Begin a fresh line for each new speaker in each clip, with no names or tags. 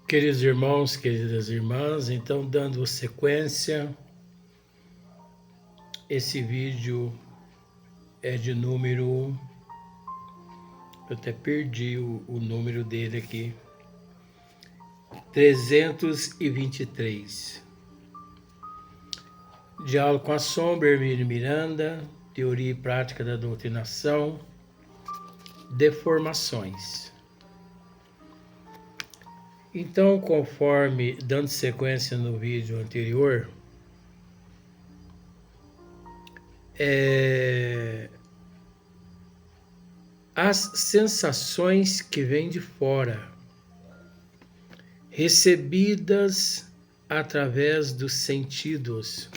Queridos irmãos, queridas irmãs, então dando sequência, esse vídeo é de número, eu até perdi o número dele aqui, 323. Diálogo com a Sombra, Hermínio Miranda, Teoria e Prática da Doutrinação, Deformações. Então, conforme dando sequência no vídeo anterior, as sensações que vêm de fora, recebidas através dos sentidos,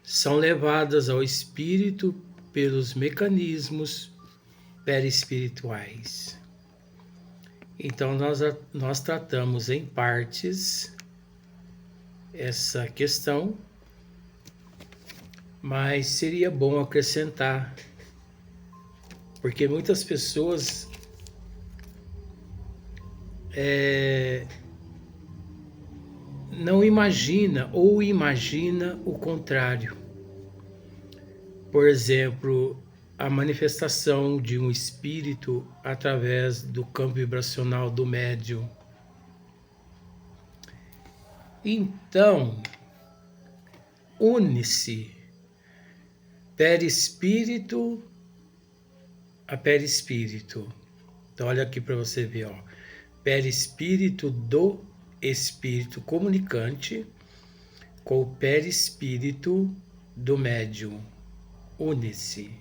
são levadas ao espírito pelos mecanismos perispirituais. Então nós tratamos em partes essa questão, mas seria bom acrescentar, porque muitas pessoas não imagina ou imagina o contrário. Por exemplo, a manifestação de um espírito através do campo vibracional do médium. Então, une-se perispírito a perispírito. Então, olha aqui para você ver, ó. Perispírito do espírito comunicante com o perispírito do médium. Une-se.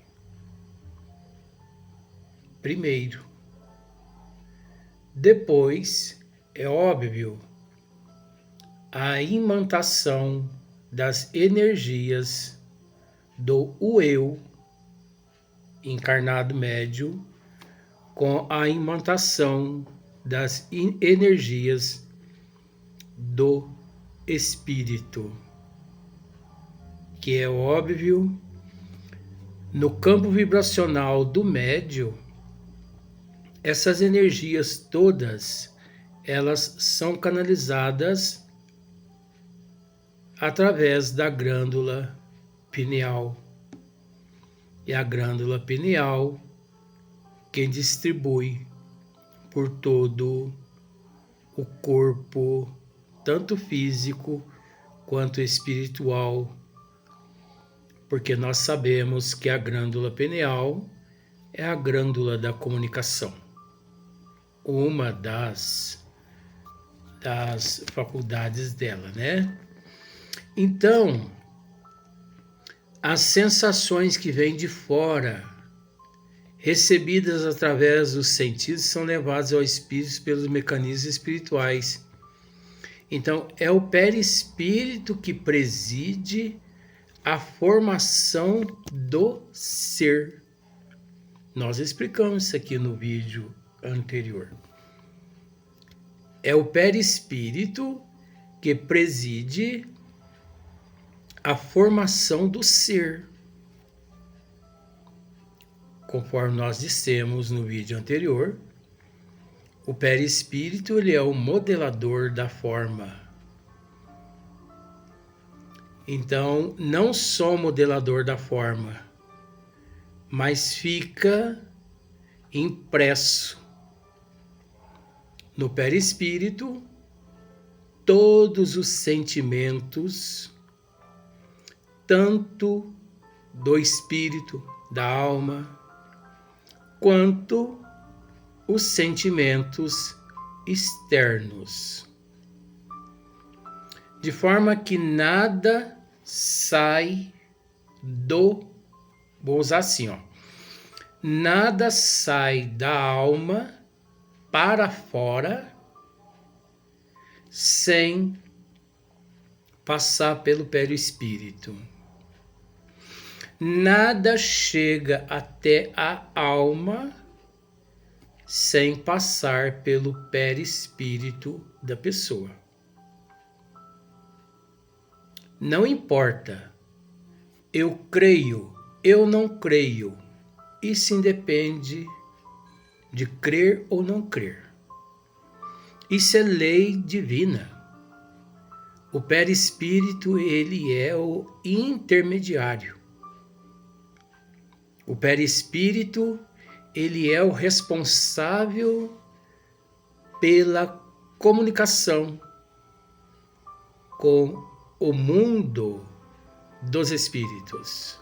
Primeiro. Depois, é óbvio, a imantação das energias do eu encarnado médio com a imantação das energias do espírito, que é óbvio, no campo vibracional do médio, essas energias todas, elas são canalizadas através da glândula pineal. E a glândula pineal quem distribui por todo o corpo, tanto físico quanto espiritual, porque nós sabemos que a glândula pineal é a glândula da comunicação, uma das faculdades dela, né? Então, as sensações que vêm de fora, recebidas através dos sentidos, são levadas ao espírito pelos mecanismos espirituais. Então, é o perispírito que preside a formação do ser. Nós explicamos isso aqui no vídeo anterior. É o perispírito que preside a formação do ser. Conforme nós dissemos no vídeo anterior, o perispírito ele é o modelador da forma. Então, não só modelador da forma, mas fica impresso no perispírito todos os sentimentos, tanto do espírito, da alma, quanto os sentimentos externos. De forma que nada sai vou usar assim, ó. Nada sai da alma para fora sem passar pelo perispírito. Nada chega até a alma sem passar pelo perispírito da pessoa. Não importa, eu creio, eu não creio, isso independe de crer ou não crer. Isso é lei divina. O perispírito, ele é o intermediário. O perispírito, ele é o responsável pela comunicação com o mundo dos espíritos.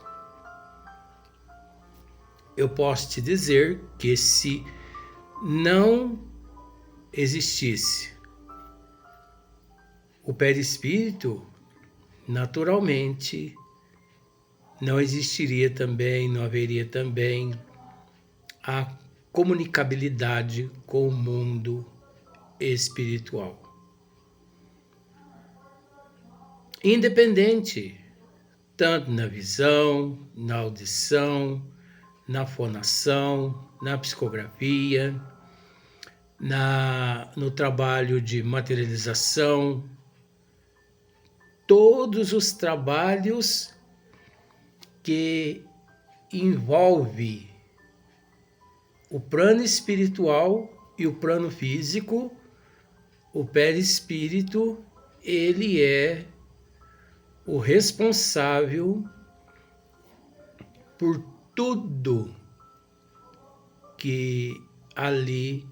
Eu posso te dizer que se não existisse o perispírito, naturalmente não existiria também, não haveria também a comunicabilidade com o mundo espiritual. Independente, tanto na visão, na audição, na fonação, na psicografia, no trabalho de materialização, todos os trabalhos que envolvem o plano espiritual e o plano físico, o perispírito, ele é o responsável por tudo que ali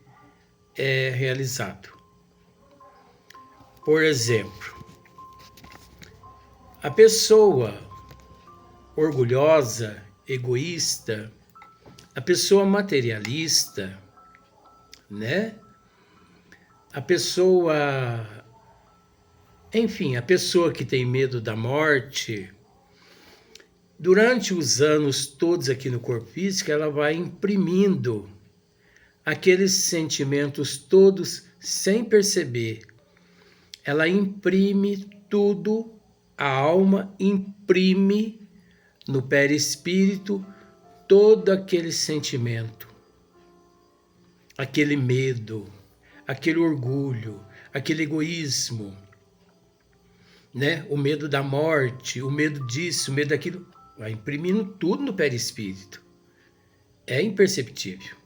é realizado. Por exemplo, a pessoa orgulhosa, egoísta, a pessoa materialista, né? A pessoa, enfim, a pessoa que tem medo da morte, durante os anos todos aqui no corpo físico, ela vai imprimindo aqueles sentimentos todos sem perceber. Ela imprime tudo, a alma imprime no perispírito todo aquele sentimento, aquele medo, aquele orgulho, aquele egoísmo, né? O medo da morte, o medo disso, o medo daquilo, vai imprimindo tudo no perispírito. É imperceptível.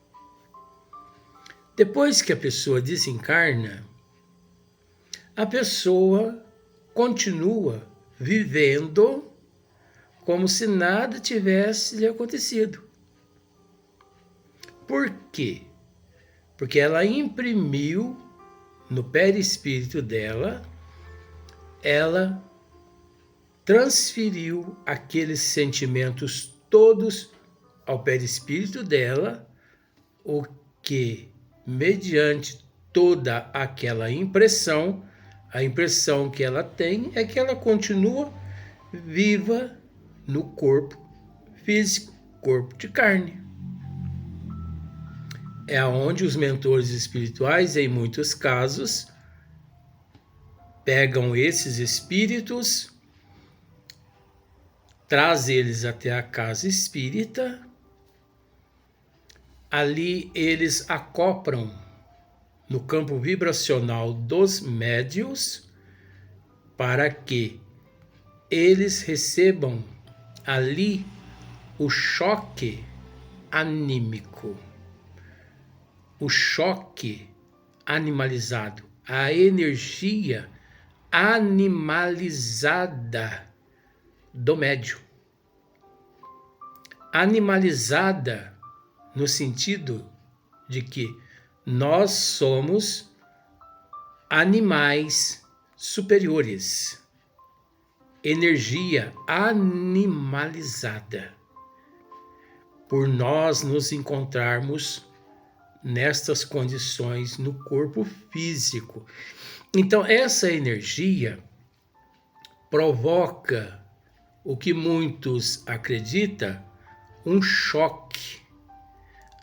Depois que a pessoa desencarna, a pessoa continua vivendo como se nada tivesse lhe acontecido. Por quê? Porque ela imprimiu no perispírito dela, ela transferiu aqueles sentimentos todos ao perispírito dela, o que, mediante toda aquela impressão, a impressão que ela tem é que ela continua viva no corpo físico, corpo de carne. É onde os mentores espirituais, em muitos casos, pegam esses espíritos, trazem eles até a casa espírita, ali eles acoplam no campo vibracional dos médiuns para que eles recebam ali o choque anímico, o choque animalizado, a energia animalizada do médium. Animalizada no sentido de que nós somos animais superiores. Energia animalizada. Por nós nos encontrarmos nestas condições no corpo físico. Então, essa energia provoca o que muitos acreditam, um choque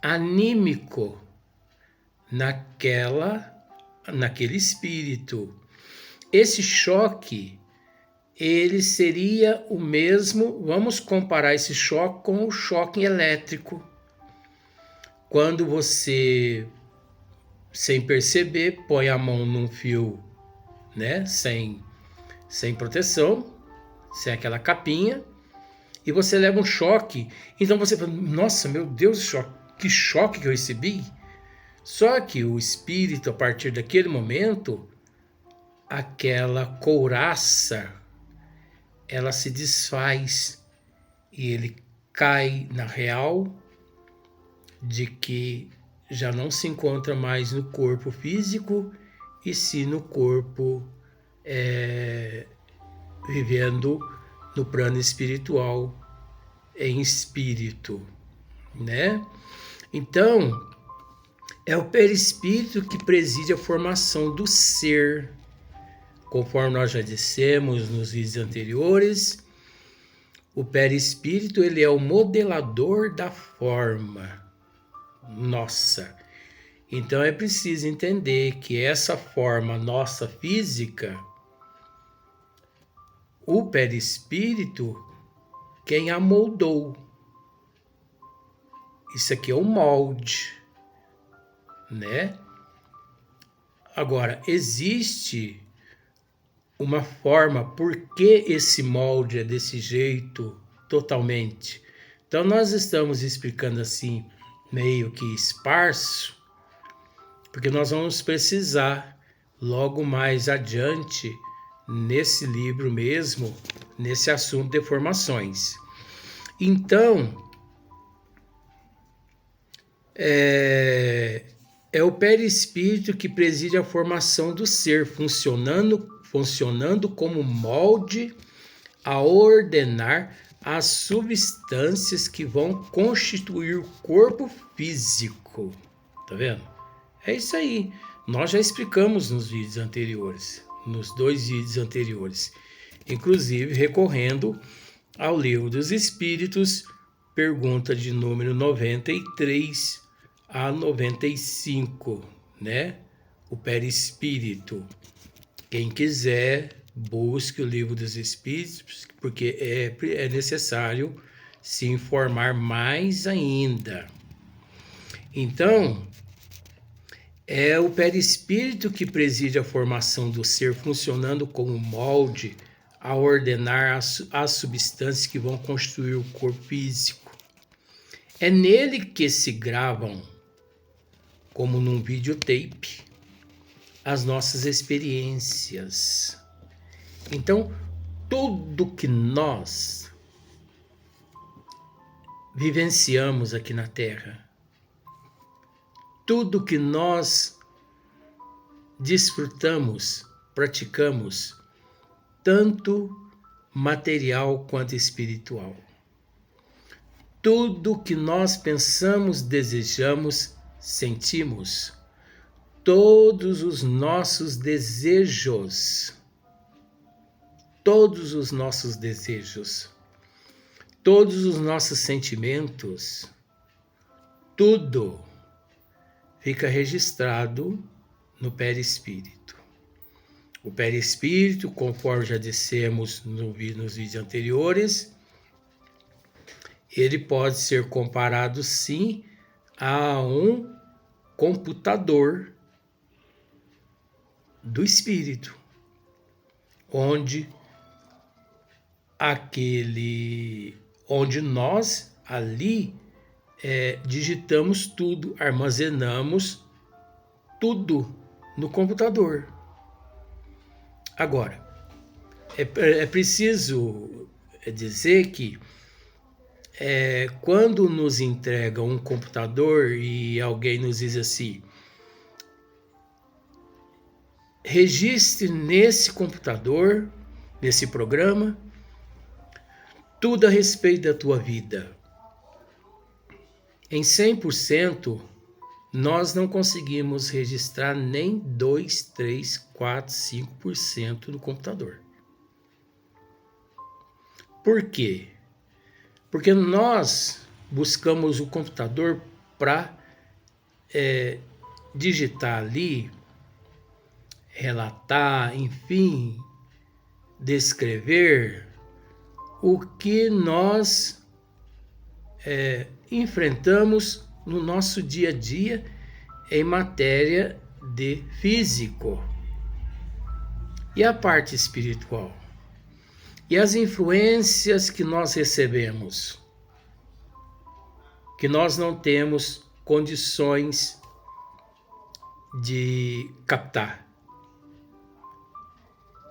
anímico naquele espírito. Esse choque, ele seria o mesmo, vamos comparar esse choque com o choque elétrico. Quando você, sem perceber, põe a mão num fio, né, sem proteção, sem aquela capinha, e você leva um choque. Então você fala, nossa, meu Deus, que choque que eu recebi. Só que o espírito, a partir daquele momento, aquela couraça, ela se desfaz e ele cai na real de que já não se encontra mais no corpo físico, e sim no corpo vivendo no plano espiritual, em espírito, né? Então, é o perispírito que preside a formação do ser, conforme nós já dissemos nos vídeos anteriores. O perispírito, ele é o modelador da forma nossa. Então é preciso entender que essa forma nossa física, o perispírito, quem a moldou. Isso aqui é o molde, né? Agora, existe uma forma, por que esse molde é desse jeito totalmente? Então nós estamos explicando assim, meio que esparso, porque nós vamos precisar logo mais adiante, nesse livro mesmo, nesse assunto de formações. Então, é o perispírito que preside a formação do ser, funcionando como molde a ordenar as substâncias que vão constituir o corpo físico. Tá vendo? É isso aí. Nós já explicamos nos vídeos anteriores, nos 2 vídeos anteriores, inclusive recorrendo ao Livro dos Espíritos, pergunta de número 93 a 95, né? O perispírito. Quem quiser, busque o Livro dos Espíritos, porque é necessário se informar mais ainda. Então, é o perispírito que preside a formação do ser, funcionando como molde a ordenar as substâncias que vão constituir o corpo físico. É nele que se gravam, como num videotape, as nossas experiências. Então, tudo que nós vivenciamos aqui na Terra, tudo que nós desfrutamos, praticamos, tanto material quanto espiritual. Tudo que nós pensamos, desejamos, sentimos, todos os nossos desejos, todos os nossos sentimentos, tudo fica registrado no perispírito. O perispírito, conforme já dissemos nos vídeos anteriores, ele pode ser comparado sim a um computador do espírito, onde nós ali digitamos tudo, armazenamos tudo no computador. Agora, é preciso dizer que quando nos entregam um computador e alguém nos diz assim, registre nesse computador, nesse programa, tudo a respeito da tua vida. Em 100%, nós não conseguimos registrar nem 2, 3, 4, 5% no computador. Por quê? Porque nós buscamos o computador para digitar ali, relatar, enfim, descrever o que nós enfrentamos no nosso dia a dia em matéria de físico. E a parte espiritual? E as influências que nós recebemos, que nós não temos condições de captar.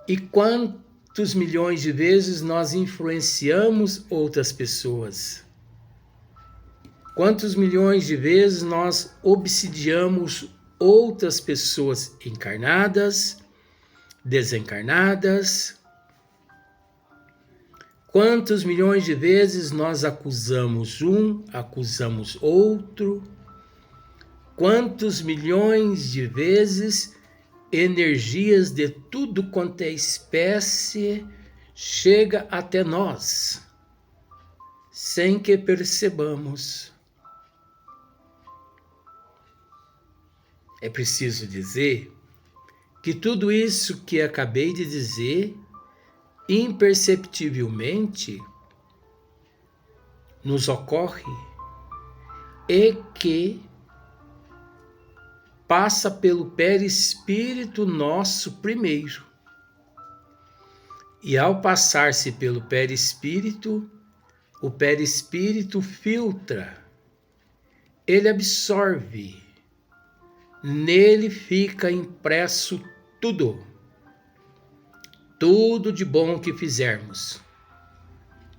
E quantos milhões de vezes nós influenciamos outras pessoas? Quantos milhões de vezes nós obsidiamos outras pessoas encarnadas, desencarnadas? Quantos milhões de vezes nós acusamos um, acusamos outro? Quantos milhões de vezes energias de tudo quanto é espécie chega até nós, sem que percebamos? É preciso dizer que tudo isso que acabei de dizer, imperceptivelmente, nos ocorre e que passa pelo perispírito nosso primeiro. E ao passar-se pelo perispírito, o perispírito filtra, ele absorve, nele fica impresso tudo de bom que fizermos,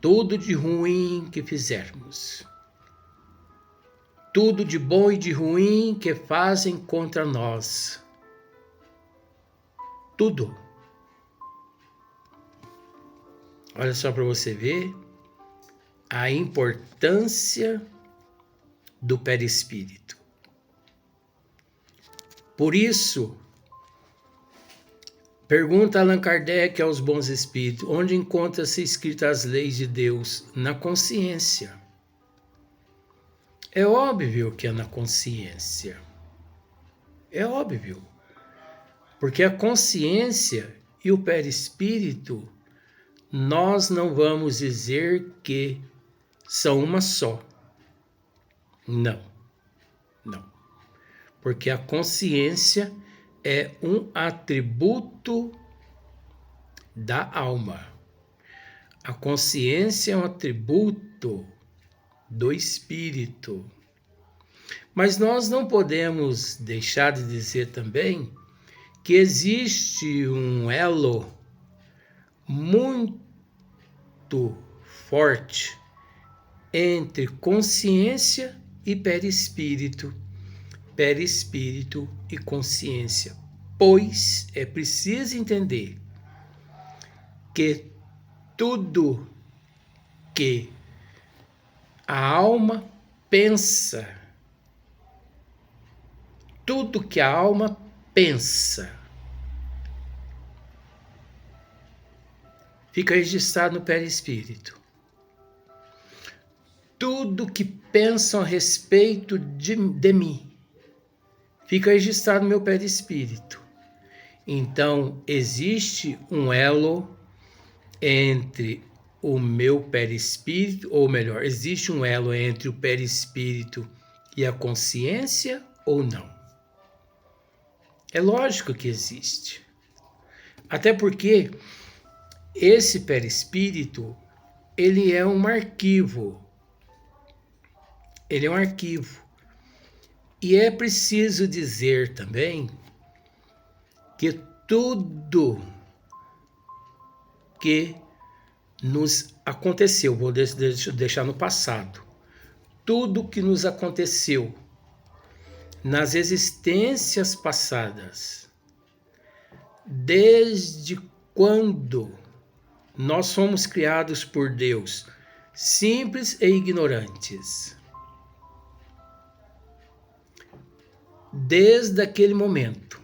tudo de ruim que fizermos, tudo de bom e de ruim que fazem contra nós. Tudo. Olha só para você ver a importância do perispírito. Por isso, pergunta Allan Kardec aos bons espíritos, onde encontra-se escritas as leis de Deus? Na consciência. É óbvio que é na consciência. É óbvio. Porque a consciência e o perispírito, nós não vamos dizer que são uma só. Não. Porque a consciência é um atributo da alma. A consciência é um atributo do espírito. Mas nós não podemos deixar de dizer também que existe um elo muito forte entre consciência e perispírito e consciência, pois é preciso entender que tudo que a alma pensa, fica registrado no perispírito. Tudo que pensam a respeito de mim fica registrado no meu perispírito. Então, existe um elo entre o meu perispírito, ou melhor, existe um elo entre o perispírito e a consciência ou não? É lógico que existe. Até porque esse perispírito, ele é um arquivo. Ele é um arquivo. E é preciso dizer também que tudo que nos aconteceu, vou deixar no passado, tudo que nos aconteceu nas existências passadas, desde quando nós fomos criados por Deus, simples e ignorantes, desde aquele momento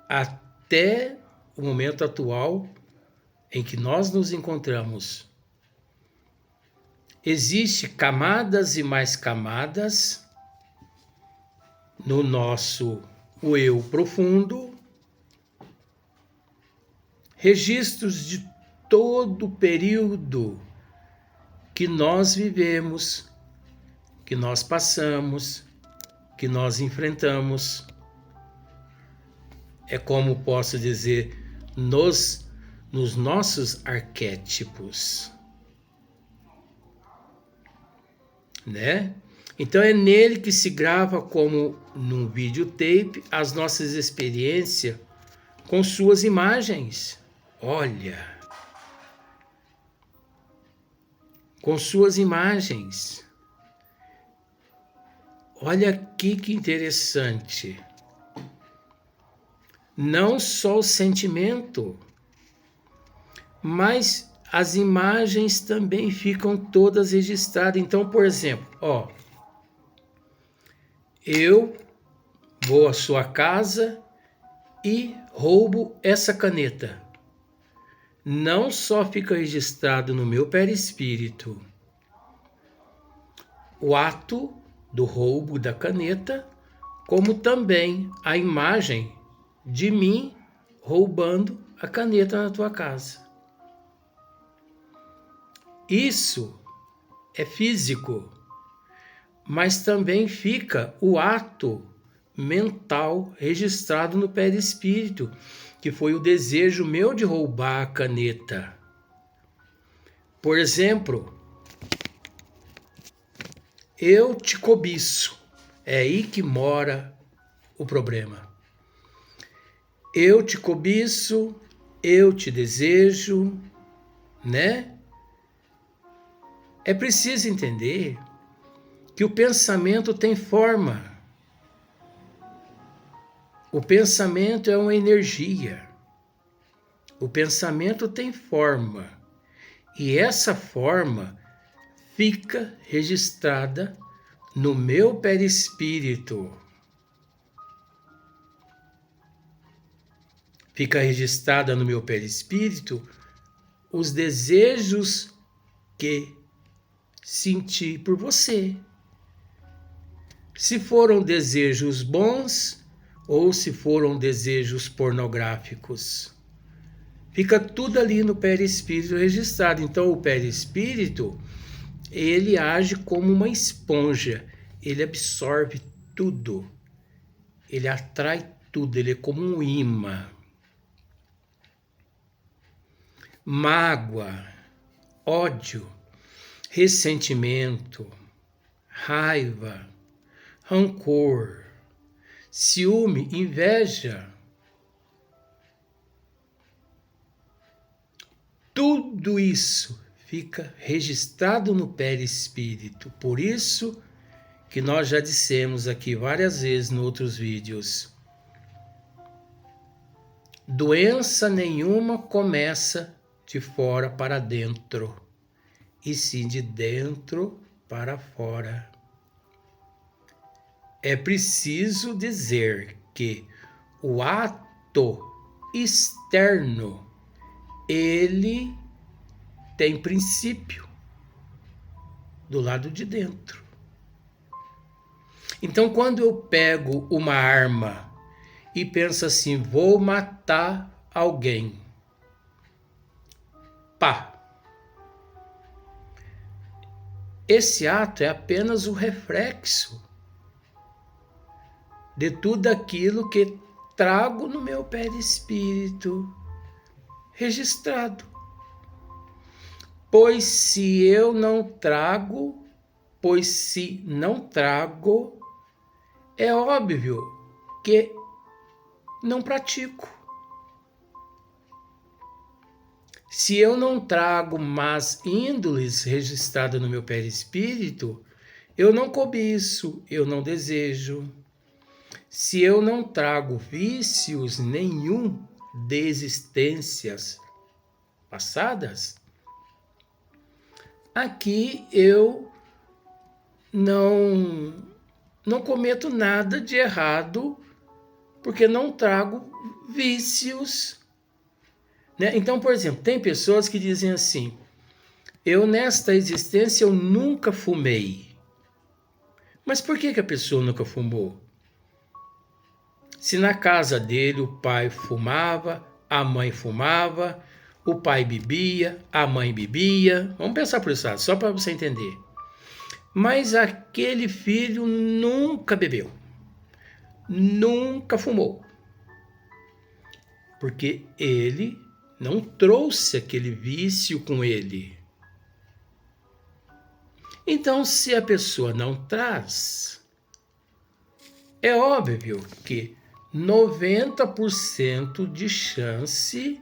até o momento atual em que nós nos encontramos, existe camadas e mais camadas no nosso eu profundo, registros de todo o período que nós vivemos, que nós passamos, que nós enfrentamos. É como posso dizer, nos nossos arquétipos, né? Então é nele que se grava, como num videotape, as nossas experiências com suas imagens. Olha, com suas imagens. Olha aqui que interessante. Não só o sentimento, mas as imagens também ficam todas registradas. Então, por exemplo, eu vou à sua casa e roubo essa caneta. Não só fica registrado no meu perispírito o ato do roubo da caneta, como também a imagem de mim roubando a caneta na tua casa. Isso é físico, mas também fica o ato mental registrado no perispírito, que foi o desejo meu de roubar a caneta. Por exemplo, eu te cobiço. É aí que mora o problema. Eu te cobiço, eu te desejo, né? É preciso entender que o pensamento tem forma. O pensamento é uma energia. O pensamento tem forma. E essa forma fica registrada no meu perispírito. Fica registrada no meu perispírito os desejos que senti por você. Se foram desejos bons ou se foram desejos pornográficos. Fica tudo ali no perispírito registrado. Então o perispírito, ele age como uma esponja. Ele absorve tudo. Ele atrai tudo. Ele é como um imã. Mágoa, ódio, ressentimento, raiva, rancor, ciúme, inveja. Tudo isso fica registrado no perispírito. Por isso que nós já dissemos aqui várias vezes em outros vídeos. Doença nenhuma começa de fora para dentro, e sim de dentro para fora. É preciso dizer que o ato externo, ele tem princípio do lado de dentro. Então, quando eu pego uma arma e penso assim, vou matar alguém, pá! Esse ato é apenas o reflexo de tudo aquilo que trago no meu perispírito registrado. Pois se não trago, é óbvio que não pratico. Se eu não trago más índoles registradas no meu perispírito, eu não cobiço, eu não desejo. Se eu não trago vícios nenhum de existências passadas, aqui eu não cometo nada de errado, porque não trago vícios, né? Então, por exemplo, tem pessoas que dizem assim, eu nesta existência eu nunca fumei. Mas por que a pessoa nunca fumou? Se na casa dele o pai fumava, a mãe fumava, o pai bebia, a mãe bebia. Vamos pensar por isso, só para você entender. Mas aquele filho nunca bebeu, nunca fumou, porque ele não trouxe aquele vício com ele. Então, se a pessoa não traz, é óbvio que 90% de chance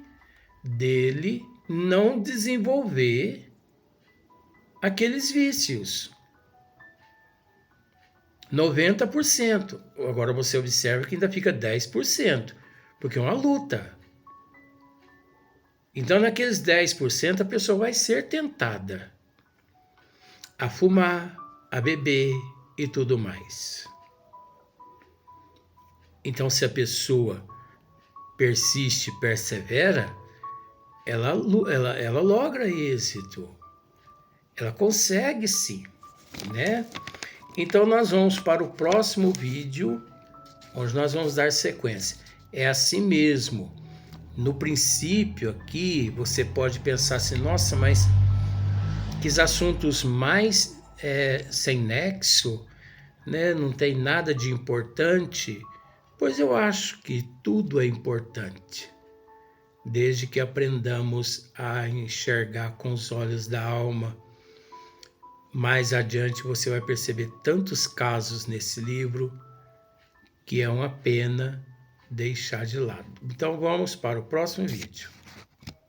dele não desenvolver aqueles vícios. 90%. Agora você observa que ainda fica 10%, porque é uma luta. Então, naqueles 10%, a pessoa vai ser tentada a fumar, a beber e tudo mais. Então, se a pessoa persiste, persevera, ela logra êxito. Ela consegue sim, né? Então, nós vamos para o próximo vídeo, onde nós vamos dar sequência. É assim mesmo. No princípio aqui, você pode pensar assim, nossa, mas que assuntos mais sem nexo, né? Não tem nada de importante. Pois eu acho que tudo é importante, desde que aprendamos a enxergar com os olhos da alma. Mais adiante você vai perceber tantos casos nesse livro que é uma pena deixar de lado. Então vamos para o próximo vídeo.